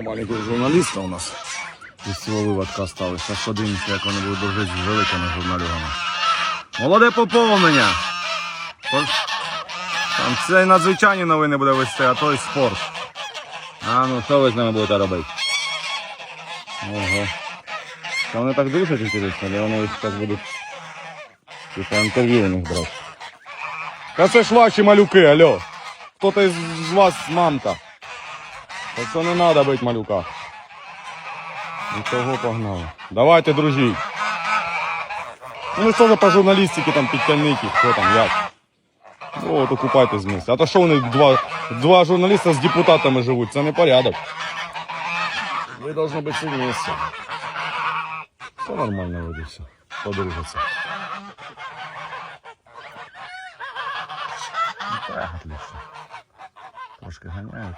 Маленького журналіста у нас військова виводка осталась. Зараз подивимося, як вони будуть дружити з великими журналюгами. Молоде поповнення! Там це надзвичайні новини буде вести, а то й спорт. А ну, що ви з ними будете робити? Ого. Та вони так дружать, інтересно, але вони зараз будуть інтерв'ю у них брати. Та це ж ваші малюки, алло. Хто-то із вас мамка. Так що не треба бити малюка. І того погнали. Давайте, дружіть. Ну ви ж теж по журналістиці там підтягніть їх, хто там, як. Ну от окупайтесь вместе. А то що вони два журналіста з депутатами живуть, це не порядок. Ви повинні бути вместе. Все нормально вийде, все. Подружаться. Так, отлично. Трошки ганяють.